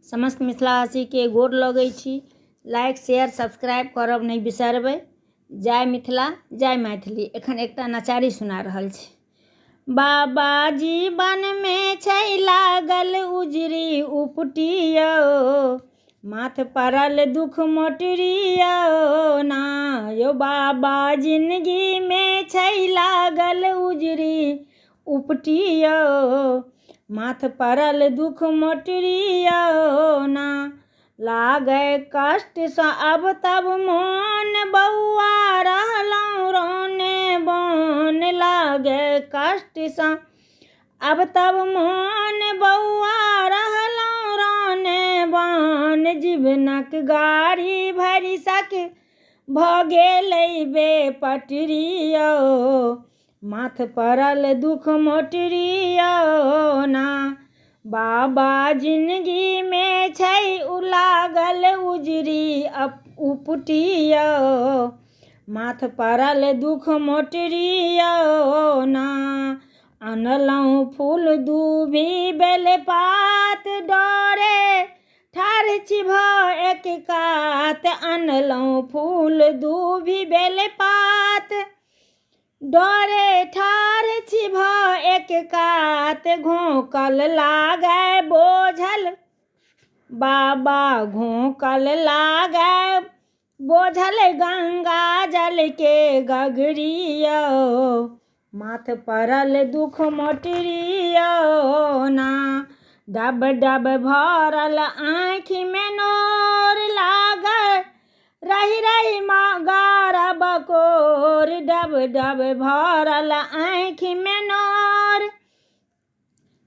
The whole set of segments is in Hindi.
समस्त मिथिलावासी के गोर लगै छी। लाइक शेयर सब्सक्राइब करब नहीं बिसरबै। जय मिथिला जय मैथिली। एखन एकटा नचारी सुना रहल छी। बाबा जीवन में छै लागल उजरी उपटियो, माथ पड़ल दुख मोटरियो ना यो। बाबा जिंदगी में छै लागल उजरी उपटियो, माथ पड़ल दुख मोटरियो ना। लागे कष्ट सँ अब तब मोन बौआ रहलौं रोने बन। लागे कष्ट सँ अब तब मोन बौआ रहलौं रोने बन। जीवनक गाड़ी भरि सक भ गेलै बेपटरियो, माथ पड़ल दुख मोटरियो ना। बाबा जिंदगी में छै लागल उजरी उपटियो, माथ पड़ल दुख मोटरियो ना। अनलौं फूल दूभी बेलपात डरे ठाढ़ छी भ एक कात। अनलौं फूल दूभी बेलपात डरे ठाढ़ छी भ एक कात। घोंकल लागे बोझल बाबा घोंकल लागे बोझल गंगा जल के गगरियो, माथ पड़ल दुख मोटरियो ना। डब डब भरल आँखि में नोर लागे रही रही गारा बकोर। डब डब भरल आँखि में नोर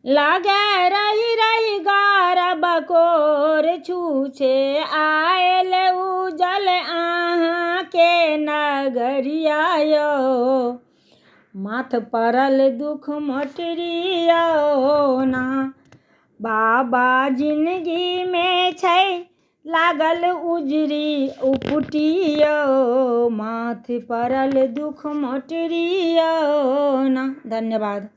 लागे रही रही गारा बकोर। छूछे आयल उजल अहाँ के नगरिया यो, माथ पड़ल दुख मोटरियो ना। बाबा जिंदगी में छै लागल उजरी उपटियो, माथ पड़ल दुख मोटरियो ना। धन्यवाद।